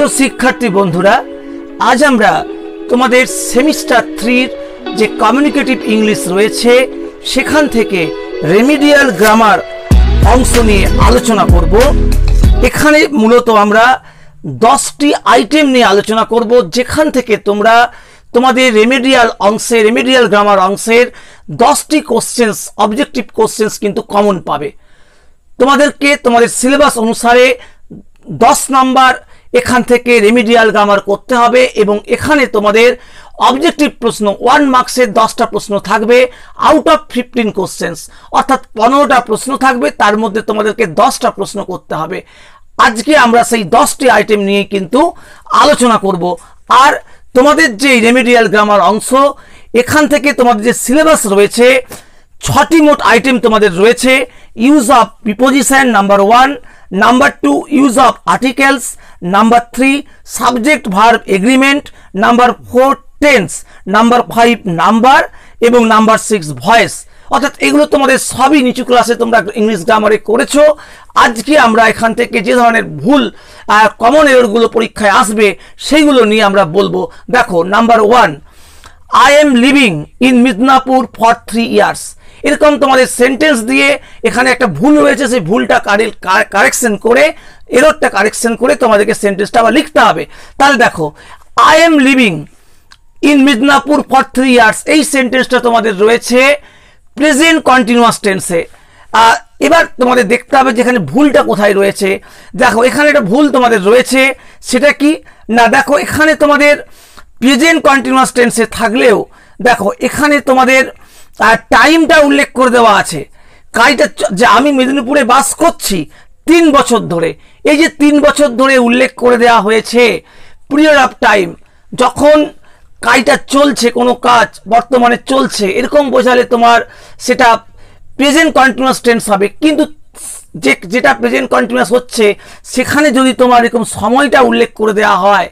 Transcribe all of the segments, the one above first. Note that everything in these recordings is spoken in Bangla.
প্রিয় শিক্ষার্থী বন্ধুরা, আজ আমরা তোমাদের সেমিস্টার 3 যে কমিউনিকেটিভ ইংলিশ রয়েছে সেখান থেকে রেমিডিয়াল গ্রামার অংশ নিয়ে আলোচনা করব। এখানে মূলত আমরা 10টি আইটেম নিয়ে আলোচনা করব, যেখান থেকে তোমরা তোমাদের রেমিডিয়াল গ্রামার অংশের 10টি কোশ্চেন্স, অবজেক্টিভ কোশ্চেন্স কিন্তু কমন পাবে। তোমাদেরকে তোমাদের সিলেবাস অনুসারে 10 নাম্বার এখান থেকে রেমিডিয়াল গ্রামার করতে হবে এবং এখানে তোমাদের অবজেক্টিভ প্রশ্ন 1 মার্কসের 10টা প্রশ্ন থাকবে আউট অফ 15 কোশ্চেন্স, অর্থাৎ 15টা প্রশ্ন থাকবে, তার মধ্যে তোমাদেরকে 10টা প্রশ্ন করতে হবে। আজকে আমরা সেই 10টি আইটেম নিয়ে কিন্তু আলোচনা করব। আর তোমাদের যে রেমিডিয়াল গ্রামার অংশ, এখান থেকে তোমাদের যে সিলেবাস রয়েছে 6টি মোট আইটেম তোমাদের রয়েছে। Use of preposition number 1, number 2 use of articles, number 3 subject verb agreement, number 4 tense, number 5 number এবং নাম্বার 6 ভয়েস। অর্থাৎ এগুলো তোমাদের সবই নিচু ক্লাসে তোমরা ইংলিশ গ্রামারে করেছো। আজকে আমরা এখান থেকে যে ধরনের ভুল কমন এররগুলো পরীক্ষায় আসবে সেইগুলো নিয়ে আমরা বলবো। দেখো, number 1, I am living in Midnapore for 3 years. এরকম তোমাদের সেন্টেন্স দিয়ে এখানে একটা ভুল রয়েছে, সেই ভুলটা এররটা কারেকশন করে তোমাদেরকে সেন্টেন্সটা আবার লিখতে হবে। তাহলে দেখো, I am living in Midnapore for 3 years, এই সেন্টেন্সটা তোমাদের রয়েছে প্রেজেন্ট কন্টিনিউয়াস টেন্সে। এবার তোমাদের দেখতে হবে যেখানে ভুলটা কোথায় রয়েছে। দেখো, এখানে একটা ভুল তোমাদের রয়েছে, সেটা কি না, দেখো এখানে তোমাদের প্রেজেন্ট কন্টিনিউয়াস টেন্সে থাকলেও দেখো এখানে তোমাদের টাইমটা উল্লেখ করে দেওয়া আছে। কাজটা যে আমি মেদিনীপুরে বাস করছি 3 বছর ধরে, এই যে 3 বছর ধরে উল্লেখ করে দেওয়া হয়েছে পিরিয়ড অফ টাইম, যখন কাজটা চলছে, কোনো কাজ বর্তমানে চলছে, এরকম বোঝালে তোমার সেটা প্রেজেন্ট কন্টিনিউয়াস টেন্স হবে। কিন্তু যেটা প্রেজেন্ট কন্টিনিউয়াস হচ্ছে সেখানে যদি তোমার এরকম সময়টা উল্লেখ করে দেওয়া হয়,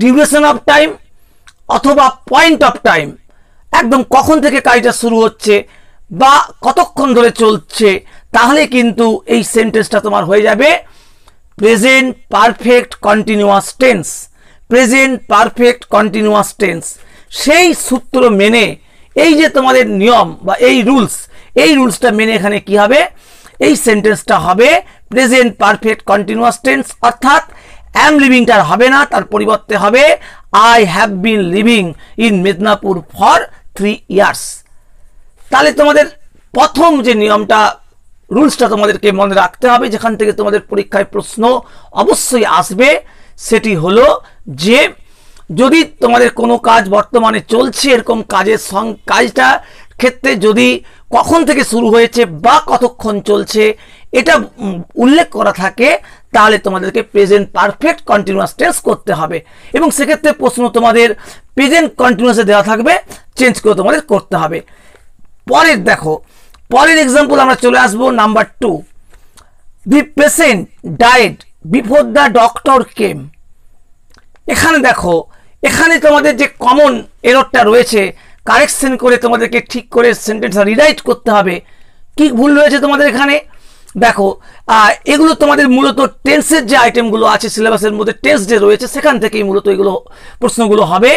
ডিউরেশন অফ টাইম অথবা পয়েন্ট অফ টাইম, একদম কখন থেকে কাজটা শুরু হচ্ছে বা কতক্ষণ ধরে চলছে, তাহলে কিন্তু এই সেন্টেন্সটা তোমার হয়ে যাবে present perfect continuous tense. Present perfect continuous tense, সেই সূত্র মেনে এই যে তোমাদের নিয়ম বা এই রুলসটা মেনে এখানে কি হবে, এই সেন্টেন্সটা হবে প্রেজেন্ট পারফেক্ট কন্টিনিউয়াস টেন্স। অর্থাৎ অ্যাম লিভিংটার হবে না, তার পরিবর্তে হবে I have been living in Midnapore for 3 years. তাহলে তোমাদের প্রথম যে নিয়মটা, রুলসটা তোমাদেরকে মনে রাখতে হবে, যেখান থেকে তোমাদের পরীক্ষায় প্রশ্ন অবশ্যই আসবে, সেটি হলো যে যদি তোমাদের কোনো কাজ বর্তমানে চলছে, এরকম কাজটা ক্ষেত্রে যদি কখন থেকে শুরু হয়েছে বা কতক্ষণ চলছে এটা উল্লেখ করা থাকে, তাহলে তোমাদেরকে প্রেজেন্ট পারফেক্ট কন্টিনিউয়াস টেন্স করতে হবে এবং সেক্ষেত্রে প্রশ্ন তোমাদের প্রেজেন্ট কন্টিনিউয়াসে দেওয়া থাকবে, চেঞ্জ করে তোমাদের করতে হবে। পরের দেখো, পরের এক্সাম্পল আমরা চলে আসবো, number 2, the patient died before the doctor came. এখানে দেখো, এখানে তোমাদের যে কমন এররটা রয়েছে কারেকশন করে তোমাদেরকে ঠিক করে সেন্টেন্সটা রিরাইট করতে হবে। কি ভুল রয়েছে তোমাদের এখানে দেখো, এগুলো তোমাদের মূলত টেন্সের যে আইটেমগুলো আছে সিলেবাসের মধ্যে, টেন্স যে রয়েছে সেখান থেকেই মূলত এগুলো প্রশ্নগুলো হবে।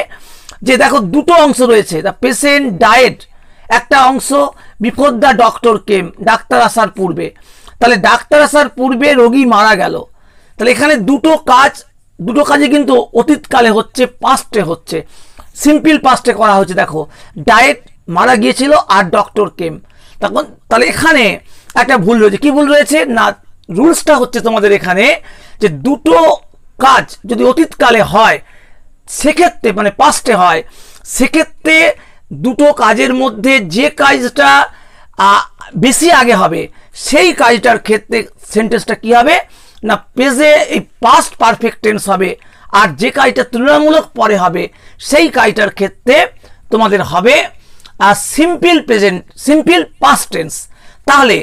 যে দেখো, দুটো অংশ রয়েছে, দ্য পেশেন্ট ডায়েড একটা অংশ, before the doctor came doctor আসার পূর্বে। তাহলে ডাক্তার আসার পূর্বে রোগী মারা গেল। তাহলে এখানে দুটো কাজে কিন্তু অতীতকালে হচ্ছে, পাস্টে হচ্ছে, সিম্পল পাস্টে করা হচ্ছে। দেখো, ডায়েড মারা গিয়েছিল আর ডক্টর কেম, তাহলে এখানে একটা ভুল রয়েছে। কি ভুল রয়েছে না, রুলসটা হচ্ছে তোমাদের এখানে যে দুটো কাজ যদি অতীতকালে হয় সেক্ষেত্রে, মানে পাস্টে হয়, সেক্ষেত্রে দুটো কাজের মধ্যে যে কাজটা বেশি আগে হবে সেই কাজটার ক্ষেত্রে সেন্টেন্সটা কি হবে না, এই পাস্ট পারফেক্ট টেন্স হবে। আর যে কাজটা তুলনামূলক পরে হবে সেই কাজটার ক্ষেত্রে তোমাদের হবে সিম্পল পাস্ট টেন্স। তাহলে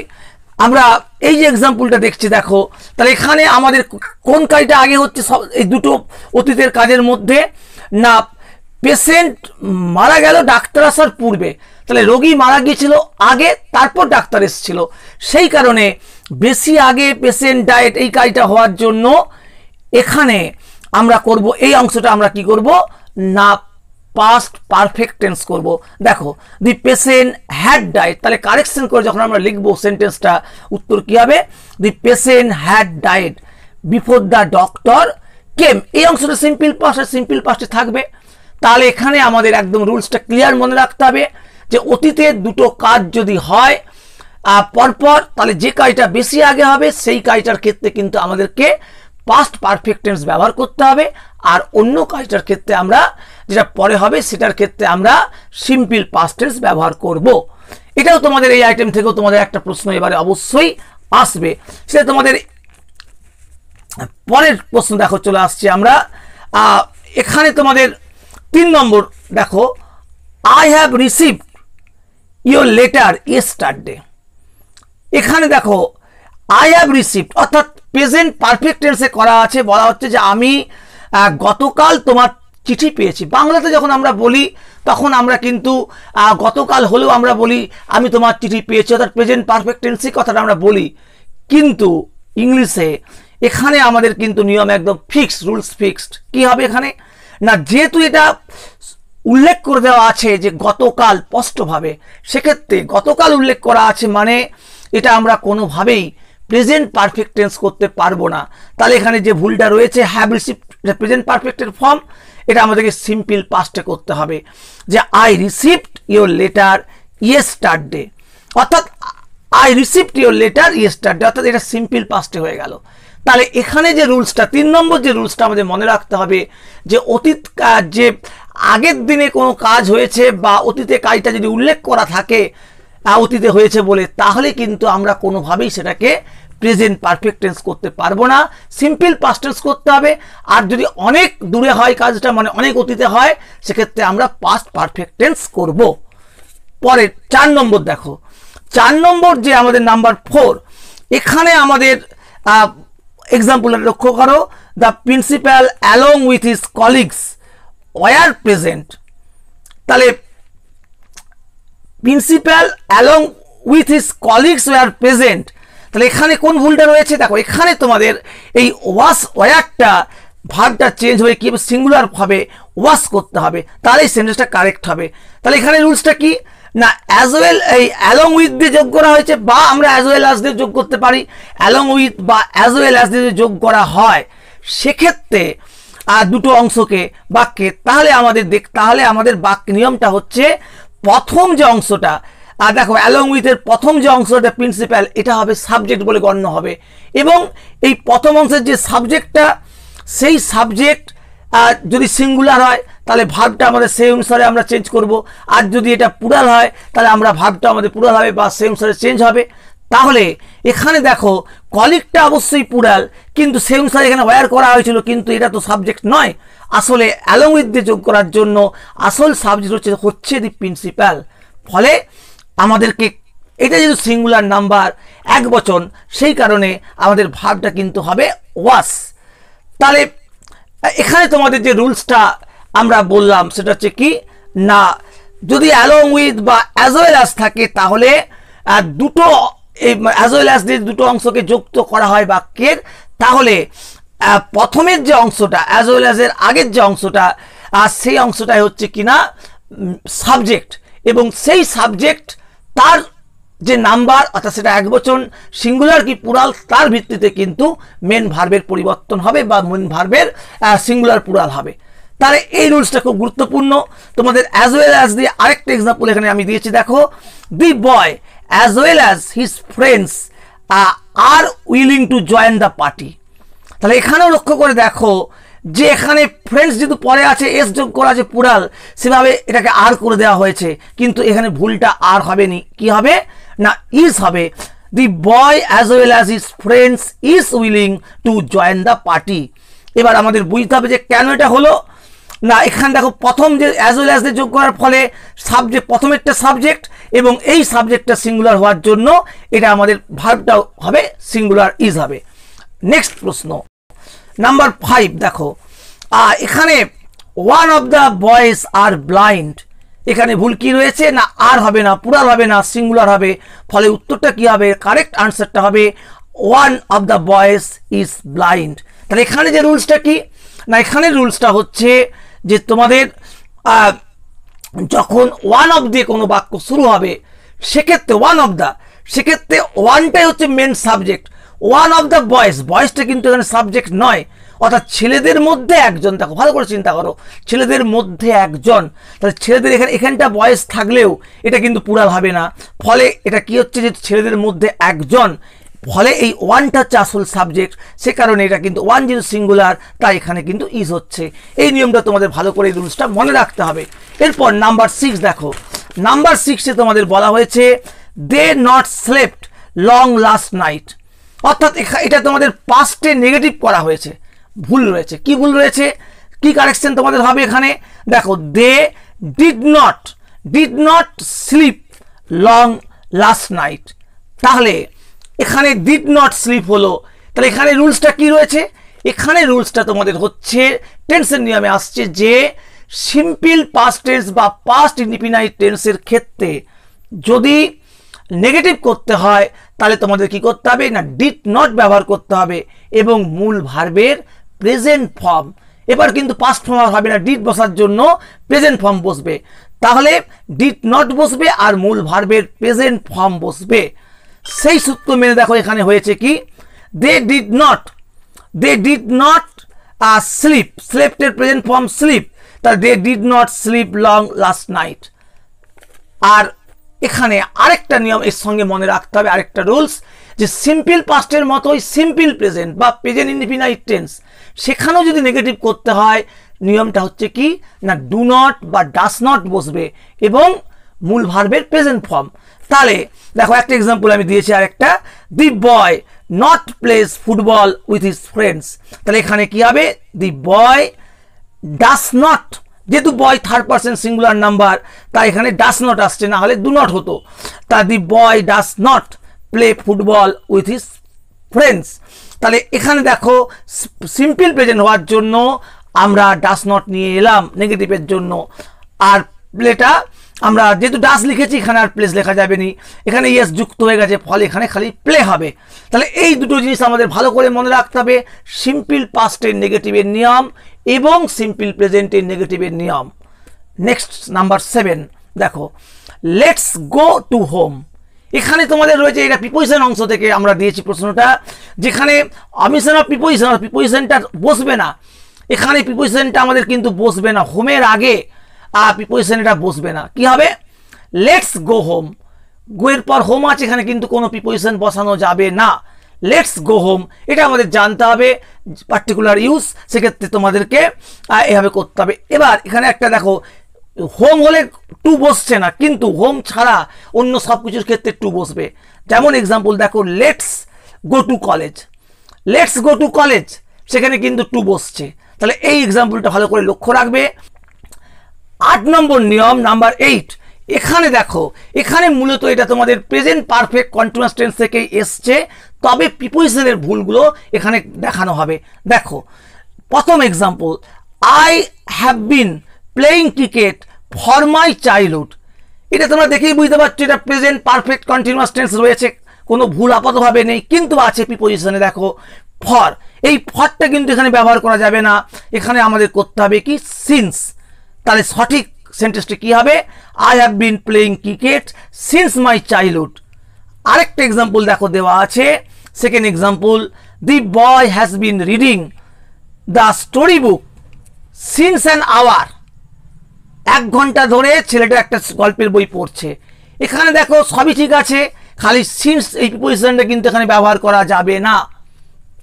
আমরা এই যে এক্সাম্পলটা দেখছি, দেখো, তাহলে এখানে আমাদের কোন কাজটা আগে হচ্ছে সব এই দুটো অতীতের কাজের মধ্যে না, পেশেন্ট মারা গেল ডাক্তার আসার পূর্বে, তাহলে রোগী মারা গিয়েছিল আগে, তারপর ডাক্তার এসেছিল, সেই কারণে বেশি আগে পেশেন্ট ডায়েট এই কাজটা হওয়ার জন্য এখানে আমরা করব এই অংশটা আমরা কি করব না পাস্ট পারফেক্ট টেন্স করব। দেখো দি পেশেন্ট হ্যাড ডাইড, তাহলে কারেকশন করে যখন আমরা লিখবো সেন্টেন্সটা উত্তর কি হবে দি patient had died before the doctor came. এই অংশটা সিম্পল পাস্টে থাকবে। তাহলে এখানে আমাদের একদম রুলসটা ক্লিয়ার মনে রাখতে হবে যে অতীতের দুটো কাজ যদি হয় পরপর, তাহলে যে কাজটা বেশি আগে হবে সেই কাজটার ক্ষেত্রে কিন্তু আমাদেরকে পাস্ট পারফেক্ট টেন্স ব্যবহার করতে হবে, আর অন্য কাজটার ক্ষেত্রে আমরা যেটা পরে হবে সেটার ক্ষেত্রে আমরা সিম্পল পাস্ট টেন্স ব্যবহার করব। এটাও তোমাদের এই আইটেম থেকেও তোমাদের একটা প্রশ্ন এবারে অবশ্যই আসবে, সেটা তোমাদের পরের প্রশ্ন দেখো চলে আসছে আমরা। এখানে তোমাদের 3 নম্বর দেখো, I have received your letter yesterday. এখানে দেখো আই হ্যাভ রিসিভড অর্থাৎ প্রেজেন্ট পারফেক্ট টেন্সে করা আছে, বলা হচ্ছে যে আমি গতকাল তোমার চিঠি পেয়েছি। বাংলাতে যখন আমরা বলি তখন আমরা কিন্তু গতকাল হলেও আমরা বলি আমি তোমার চিঠি পেয়েছি, অর্থাৎ প্রেজেন্ট পারফেক্ট টেন্সে কথাটা আমরা বলি। কিন্তু ইংলিশে এখানে আমাদের কিন্তু নিয়ম একদম ফিক্সড, রুলস ফিক্সড। কি হবে এখানে না, যেহেতু এটা উল্লেখ করে দেওয়া আছে যে গতকাল স্পষ্টভাবে, সেক্ষেত্রে গতকাল উল্লেখ করা আছে মানে এটা আমরা কোনোভাবেই প্রেজেন্ট পারফেক্ট টেন্স করতে পারবো না। তাহলে এখানে যে ভুলটা রয়েছে হ্যাভ রিসিভড প্রেজেন্ট পারফেক্টের ফর্ম, এটা আমাদেরকে সিম্পল পাস্টে করতে হবে যে I received your letter yesterday, অর্থাৎ I received your letter yesterday, অর্থাৎ এটা সিম্পল পাস্টে হয়ে গেল। তাহলে এখানে যে রুলসটা 3 নম্বর যে রুলসটা আমাদের মনে রাখতে হবে যে অতীত কাজ, যে আগের দিনে কোনো কাজ হয়েছে বা অতীতে কাজটা যদি উল্লেখ করা থাকে অতীতে হয়েছে বলে, তাহলে কিন্তু আমরা কোনোভাবেই সেটাকে প্রেজেন্ট পারফেক্ট টেন্স করতে পারবো না, সিম্পল পাস্ট টেন্স করতে হবে। আর যদি অনেক দূরে হয় কাজটা, মানে অনেক অতীতে হয়, সেক্ষেত্রে আমরা পাস্ট পারফেক্ট টেন্স করব। পরে 4 নম্বর দেখো, 4 নম্বর যে আমাদের নাম্বার 4, এখানে আমাদের এক্সাম্পল লক্ষ্য করো, the principal along with his colleagues were present. তাহলে principal along with his colleagues were present, তাহলে এখানে কোন ভুলটা রয়েছে দেখো, এখানে তোমাদের এই ওয়াস ওয়ারটা ভার্বটা চেঞ্জ হয়ে কি সিঙ্গুলার হবে ওয়াস করতে হবে, তাহলে এই সেন্টেন্সটা কারেক্ট হবে। তাহলে এখানে রুলসটা কি না, অ্যাজ ওয়েল এই অ্যালং উইথ দিয়ে যোগ করা হয়েছে, বা আমরা অ্যাজ ওয়েল অ্যাজ দিয়ে যোগ করতে পারি। অ্যালং উইথ বা অ্যাজ ওয়েল অ্যাজ দিয়ে যোগ করা হয় সেক্ষেত্রে দুটো অংশকে বাক্যে, তাহলে আমাদের বাক্য নিয়মটা হচ্ছে প্রথম যে অংশটা, দেখো অ্যালং উইথের প্রথম যে অংশটা প্রিন্সিপাল, এটা হবে সাবজেক্ট বলে গণ্য হবে, এবং এই প্রথম অংশের যে সাবজেক্টটা, সেই সাবজেক্ট যদি সিঙ্গুলার হয় তাহলে ভার্বটা আমাদের সেই অনুসারে আমরা চেঞ্জ করব, আর যদি এটা প্লুরাল হয় তাহলে আমরা ভার্বটা আমাদের প্লুরাল হবে বা সেই অনুসারে চেঞ্জ হবে। তাহলে এখানে দেখো কলিগটা অবশ্যই প্লুরাল, কিন্তু সেই অনুসারে এখানে ওয়্যার করা হয়েছিল, কিন্তু এটা তো সাবজেক্ট নয়। আসলে অ্যালং উইথ দিয়ে যোগ করার জন্য আসল সাবজেক্ট হচ্ছে দি প্রিন্সিপাল। ফলে আমাদেরকে এটা যেহেতু সিঙ্গুলার নাম্বার, এক বচন, সেই কারণে আমাদের ভার্বটা কিন্তু হবে ওয়াস। তাহলে এখানে তোমাদের যে রুলসটা আমরা বললাম সেটা হচ্ছে কি না, যদি অ্যালং উইথ বা অ্যাজ ওয়েল অ্যাজ থাকে, তাহলে দুটো অ্যাজ ওয়েল অ্যাজ দিয়ে দুটো অংশকে যুক্ত করা হয় বাক্যের, তাহলে প্রথমের যে অংশটা অ্যাজ ওয়েল অ্যাজ এর আগের যে অংশটা, সেই অংশটাই হচ্ছে কিনা সাবজেক্ট, এবং সেই সাবজেক্ট তার যে নাম্বার, অর্থাৎ সেটা এক বচন, সিঙ্গুলার কি প্লুরাল, তার ভিত্তিতে কিন্তু মেন ভার্বের পরিবর্তন হবে বা মেন ভার্বের সিঙ্গুলার প্লুরাল হবে। তাহলে এই রুলসটা খুব গুরুত্বপূর্ণ। তোমাদের অ্যাজ ওয়েল অ্যাজ দিয়ে আরেকটা এক্সাম্পল এখানে আমি দিয়েছি, দেখো the boy as well as his friends are willing to join the party. তাহলে এখানেও লক্ষ্য করে দেখো যে এখানে ফ্রেন্ডস যেহেতু পরে আছে, এস যোগ করা আছে প্লুরাল, সেভাবে এটাকে আর করে দেওয়া হয়েছে, কিন্তু এখানে ভুলটা আর হবে নি, কি হবে না ইজ হবে। The boy as well as his friends is willing to join the party. এবার আমাদের বুঝতে হবে যে কেন এটা হলো না, এখানে দেখো প্রথম যে অ্যাজ ওয়েল অ্যাজ দিয়ে যোগ করার ফলে সাবজেক্ট, প্রথমেরটা সাবজেক্ট, এবং এই সাবজেক্টটা সিঙ্গুলার হওয়ার জন্য এটা আমাদের ভার্বটাও হবে সিঙ্গুলার ইজ হবে। নেক্সট প্রশ্ন নাম্বার 5 দেখো, এখানে one of the boys are blind, এখানে ভুল কি রয়েছে না, আর হবে না, প্লুরাল হবে না, সিঙ্গুলার হবে। ফলে উত্তরটা কি হবে, কারেক্ট আনসারটা হবে one of the boys is blind. তাহলে এখানে যে রুলসটা কি না এখানে রুলসটা হচ্ছে যে তোমাদের যখন ওয়ান অফ দিয়ে কোনো বাক্য শুরু হবে সেক্ষেত্রে সেক্ষেত্রে ওয়ানটাই হচ্ছে main subject. One of the বয়েজটা কিন্তু এখানে সাবজেক্ট নয়, অর্থাৎ ছেলেদের মধ্যে একজন। দেখো ভালো করে চিন্তা করো, ছেলেদের মধ্যে একজন, তাহলে ছেলেদের এখানটা বয়েজ থাকলেও এটা কিন্তু পুরা ভাবে না। ফলে এটা কি হচ্ছে যে ছেলেদের মধ্যে একজন, ফলে এই ওয়ানটা হচ্ছে আসল সাবজেক্ট, সে কারণে এটা কিন্তু ওয়ান যেহেতু সিঙ্গুলার তাই এখানে কিন্তু ইজ হচ্ছে। এই নিয়মটা তোমাদের ভালো করে এই রুলসটা মনে রাখতে হবে। এরপর নাম্বার 6 দেখো, নাম্বার 6-এ তোমাদের বলা হয়েছে they not slept long last night, অর্থাৎ এটা তোমাদের পাস্টে নেগেটিভ করা হয়েছে, ভুল রয়েছে। কি ভুল রয়েছে, কি কারেকশন তোমাদের হবে এখানে দেখো, they did not sleep long last night. তাহলে এখানে ডিড নট স্লিপ হলো, তাহলে এখানে রুলসটা কি রয়েছে, এখানে রুলসটা তোমাদের হচ্ছে টেন্সের নিয়মে আসছে যে সিম্পল পাস্ট টেন্স বা পাস্ট ইনডিফিনাইট টেন্সের ক্ষেত্রে যদি নেগেটিভ করতে হয় তাহলে তোমাদের কি করতে হবে না ডিড নট ব্যবহার করতে হবে এবং মূল ভার্বের প্রেজেন্ট ফর্ম। এবার কিন্তু পাস্ট ফর্ম হবে না, ডিড বসার জন্য প্রেজেন্ট ফর্ম বসবে। তাহলে ডিড নট বসবে আর মূল ভার্বের প্রেজেন্ট ফর্ম বসবে। সেই সূত্র মেনে দেখো এখানে হয়েছে কি, দে ডিড নট স্লিপ, স্লেপ্টের প্রেজেন্ট ফর্ম স্লিপ, তাহলে they did not sleep long last night. আর এখানে আরেকটা নিয়ম এর সঙ্গে মনে রাখতে হবে, আরেকটা রুলস, যে সিম্পল পাস্টের মতোই সিম্পল প্রেজেন্ট বা প্রেজেন্ট ইনডিফিনাইট টেন্স সেখানেও যদি নেগেটিভ করতে হয় নিয়মটা হচ্ছে কি না ডু নট বা ডাস নট বসবে এবং মূল ভার্বের প্রেজেন্ট ফর্ম। তাহলে দেখো একটা এক্সাম্পল আমি দিয়েছি আরেকটা, the boy not plays football with his friends. তাহলে এখানে কি হবে, দি বয় ডাস নট, যেহেতু boy third person singular number তাই এখানে ডাস নট আসছে, না হলে ডু নট হতো। তা the boy does not play football with his friends. তাহলে এখানে দেখো সিম্পল প্রেজেন্ট হওয়ার জন্য আমরা ডাস নট নিয়ে এলাম নেগেটিভের জন্য, আর প্লেটা আমরা যেহেতু ডাস লিখেছি এখানে আর প্লেস লেখা যাবে নি, এখানে ইয়েস যুক্ত হয়ে গেছে, ফলে এখানে খালি প্লে হবে। তাহলে এই দুটো জিনিস আমাদের ভালো করে মনে রাখতে হবে, সিম্পল পাস্টের নেগেটিভের নিয়ম এবং সিম্পল প্রেজেন্টের নেগেটিভের নিয়ম। নেক্সট নাম্বার 7 দেখো, লেটস গো টু হোম। এখানে তোমাদের রয়েছে, এটা প্রিপোজিশন অংশ থেকে আমরা দিয়েছি প্রশ্নটা, যেখানে অমিশন অফ প্রিপোজিশনটা বসবে না, এখানে প্রিপোজিশনটা আমাদের কিন্তু বসবে না, হোমের আগে প্রিপোজিশন এটা বসবে না। কি হবে, লেটস গো হোম, গোয়ের পর হোম আছে, এখানে কিন্তু কোনো প্রিপোজিশন বসানো যাবে না। লেটস গো হোম এটা আমাদের জানতে হবে, পার্টিকুলার ইউজ, সেক্ষেত্রে তোমাদেরকে এভাবে করতে হবে। এবার এখানে একটা দেখো, হোম হলে টু বসছে না, কিন্তু হোম ছাড়া অন্য সব কিছুর ক্ষেত্রে টু বসবে। যেমন এক্সাম্পল দেখো, let's go to college, let's go to college, সেখানে কিন্তু টু বসছে। তাহলে এই এক্সাম্পলটা ভালো করে লক্ষ্য রাখবে। 8 নম্বর নিয়ম নাম্বার 8, এখানে দেখো, এখানে মূলত এটা তোমাদের প্রেজেন্ট পারফেক্ট কন্টিনিউয়াস টেন্স থেকেই এসছে, তবে প্রিপোজিশনের ভুলগুলো এখানে দেখানো হবে। দেখো প্রথম example, I have been playing cricket for my childhood. এটা তোমরা দেখেই বুঝতে পারছো এটা প্রেজেন্ট পারফেক্ট কন্টিনিউয়াস টেন্স রয়েছে, কোনো ভুল আপাতভাবে নেই, কিন্তু আছে প্রিপোজিশনে দেখো ফর, এই ফরটা কিন্তু এখানে ব্যবহার করা যাবে না, এখানে আমাদের করতে হবে কি সিন্স। তাহলে সঠিক সেন্টেন্সটি কি হবে, I have been playing cricket since my childhood. আরেকটা এক্সাম্পল দেখো দেওয়া আছে, second example, the boy has been reading the story book since an hour. 1 ঘন্টা ধরে ছেলেটা একটা গল্পের বই পড়ছে। এখানে দেখো সবই ঠিক আছে, খালি সিন্স এই প্রিপোজিশনটা কিন্তু এখানে ব্যবহার করা যাবে না,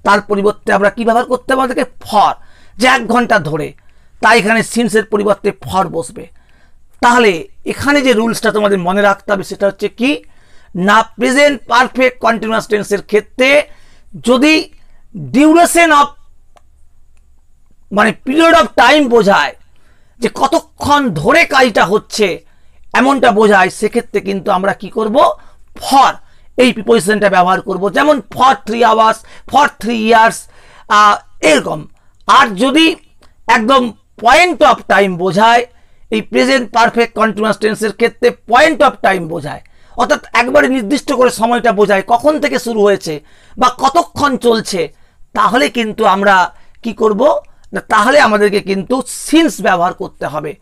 তার পরিবর্তে আমরা কি ব্যবহার করতে হবে, আমাদেরকে ফর, যে 1 ঘন্টা ধরে, তাই এখানে সিন্সের পরিবর্তে ফর বসবে। তাহলে এখানে যে রুলসটা তোমাদের মনে রাখতে হবে সেটা হচ্ছে কি না, প্রেজেন্ট পারফেক্ট কন্টিনিউয়াস টেন্সের ক্ষেত্রে যদি ডিউরেশন অফ মানে পিরিয়ড অফ টাইম বোঝায়, যে কতক্ষণ ধরে কাজটা হচ্ছে এমনটা বোঝায়, সেক্ষেত্রে কিন্তু আমরা কি করব, ফর এই প্রিপোজিশনটা ব্যবহার করব। যেমন ফর 3 আওয়ার্স, ফর 3 ইয়ার্স, এরকম। আর যদি একদম পয়েন্ট অফ টাইম বোঝায়, এই প্রেজেন্ট পারফেক্ট কন্টিনিউয়াস টেন্সের ক্ষেত্রে পয়েন্ট অফ টাইম বোঝায়, অর্থাৎ একবারে নির্দিষ্ট করে সময়টা বোঝায়, কখন থেকে শুরু হয়েছে বা কতক্ষণ চলছে, তাহলে কিন্তু আমরা কি করব তাহলে আমাদেরকে কিন্তু সিন্স ব্যবহার করতে হবে।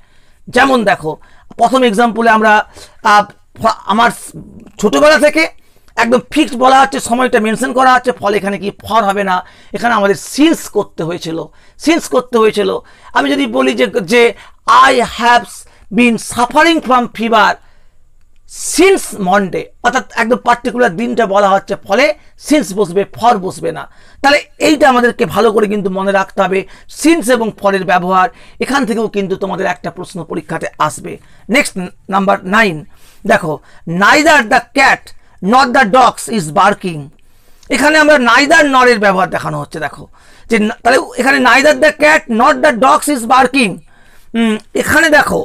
যেমন দেখো প্রথম এক্সাম্পলে আমরা আমার ছোটবেলা থেকে একদম ফিক্সড বলা হচ্ছে, সময়টা মেনশন করা হচ্ছে, ফলে এখানে কি ফর হবে না, এখানে আমাদের সিন্স করতে হয়েছিল। আমি যদি বলি যে I have been suffering from fever since Monday, অর্থাৎ একদম পার্টিকুলার দিনটা বলা হচ্ছে, ফলে সিন্স বসবে, ফর বসবে না। তাহলে এইটা আমাদেরকে ভালো করে কিন্তু মনে রাখতে হবে, সিন্স এবং ফরের ব্যবহার। এখান থেকেও কিন্তু তোমাদের একটা প্রশ্ন পরীক্ষাতে আসবে। নেক্সট নাম্বার 9 দেখো, neither the cat not the dogs is barking. এখানে আমরা নাইদার নরের ব্যবহার দেখানো হচ্ছে। দেখো যে তাহলে এখানে neither the cat not the dogs is barking, এখানে দেখো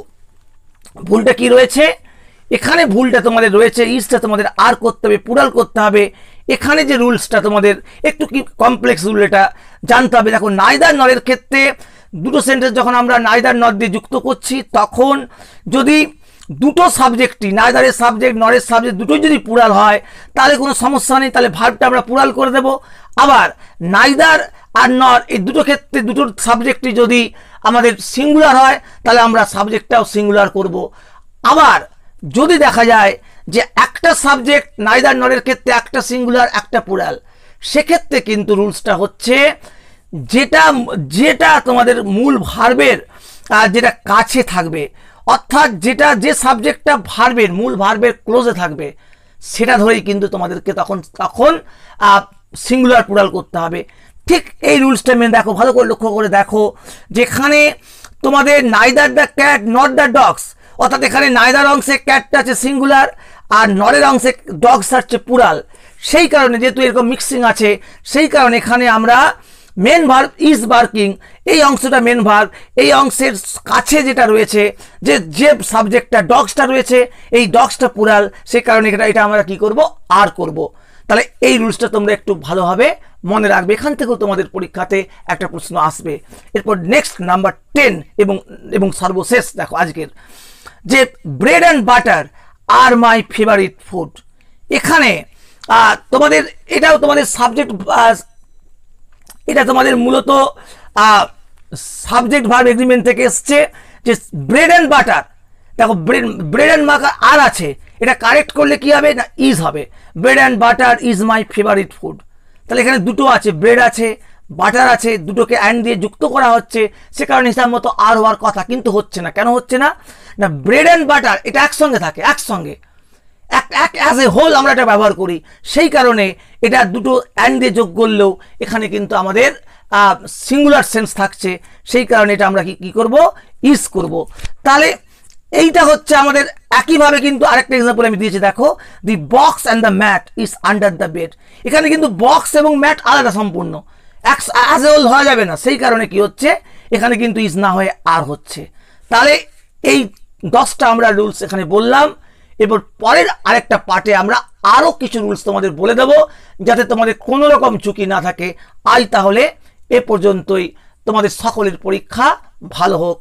ভুলটা কি রয়েছে, এখানে ভুলটা তোমাদের রয়েছে, ইজটা তোমাদের আর করতে হবে, পুরাল করতে হবে। এখানে যে রুলসটা তোমাদের একটু কি কমপ্লেক্স রুল, এটা জানতে হবে। দেখো নাইদার নরের ক্ষেত্রে দুটো সেন্টেন্স যখন আমরা নাইদার নর দিয়ে যুক্ত করছি, তখন যদি দুটো সাবজেক্টই, নাইদারের সাবজেক্ট নরের সাবজেক্ট দুটোই যদি পুরাল হয় তাহলে কোনো সমস্যা নেই, তাহলে ভার্বটা আমরা পুরাল করে দেব। আবার নাইদার আর নর এই দুটো ক্ষেত্রে দুটোর সাবজেক্টই যদি আমাদের সিঙ্গুলার হয় তাহলে আমরা সাবজেক্টটাও সিঙ্গুলার করব। আবার যদি দেখা যায় যে একটা সাবজেক্ট নাইদার নরের ক্ষেত্রে একটা সিঙ্গুলার একটা পুরাল, সেক্ষেত্রে কিন্তু রুলসটা হচ্ছে যেটা তোমাদের মূল ভার্বের যেটা কাছে থাকবে, অর্থাৎ যে সাবজেক্টটা ভার্বের মূল ভার্বের ক্লোজে থাকবে, সেটা ধরেই কিন্তু তোমাদেরকে তখন সিঙ্গুলার পুরাল করতে হবে। ঠিক এই রুলসটা মেনে দেখো, ভালো করে লক্ষ্য করে দেখো, যেখানে তোমাদের neither the cat not the dogs, অর্থাৎ এখানে নাইদার অংশে ক্যাটটা আছে সিঙ্গুলার আর নরের অংশে ডগস আছে পুরাল। সেই কারণে যেহেতু এরকম মিক্সিং আছে, সেই কারণে এখানে আমরা মেন ভার্ব ইজ বার্কিং, এই অংশটা মেন ভার্ব, এই অংশের কাছে যেটা রয়েছে যে সাবজেক্টটা ডগসটা রয়েছে, এই ডগসটা পুরাল, সেই কারণে এটা আমরা কি করব, আর করব। তাহলে এই রুলসটা তোমরা একটু ভালোভাবে মনে রাখবে, এখান থেকেও তোমাদের পরীক্ষাতে একটা প্রশ্ন আসবে। এরপর নেক্সট নাম্বার 10 এবং সর্বশেষ দেখো আজকের, যে bread and butter are my favourite food. এখানে তোমাদের এটাও তোমাদের সাবজেক্ট, এটা তোমাদের মূলত সাবজেক্ট ভার্ব এগ্রিমেন্ট থেকে এসছে, যে ব্রেড অ্যান্ড বাটার। দেখো ব্রেড অ্যান্ড বাটার আর আছে, এটা কারেক্ট করলে কি হবে না, ইজ হবে। Bread and butter is my favourite food. তাহলে এখানে দুটো আছে, ব্রেড আছে, বাটার আছে, দুটোকে অ্যান্ড দিয়ে যুক্ত করা হচ্ছে, সে কারণে হিসাব মতো আর হওয়ার কথা, কিন্তু হচ্ছে না। কেন হচ্ছে না, না ব্রেড অ্যান্ড বাটার এটা একসঙ্গে থাকে, একসঙ্গে অ্যাজ এ হোল আমরা এটা ব্যবহার করি, সেই কারণে এটা দুটো অ্যান্ড দিয়ে যোগ করলেও এখানে কিন্তু আমাদের সিঙ্গুলার সেন্স থাকছে, সেই কারণে এটা আমরা কি করব, ইজ করব। তাহলে এইটা হচ্ছে আমাদের একইভাবে কিন্তু আরেকটা এক্সাম্পল আমি দিয়েছি। দেখো, the box and the mat is under the bed. এখানে কিন্তু বক্স এবং ম্যাট আলাদা সম্পূর্ণ, অ্যাজ এ হোল হওয়া যাবে না, সেই কারণে কি হচ্ছে, এখানে কিন্তু ইজ না হয়ে আর হচ্ছে। তাহলে এই 10টা আমরা রুলস এখানে বললাম। এবার পরের আরেকটা পার্টে আমরা আরও কিছু রুলস তোমাদের বলে দেব, যাতে তোমাদের কোনো রকম ঝুঁকি না থাকে। তাহলে এ পর্যন্তই, তোমাদের সকলের পরীক্ষা ভালো হোক।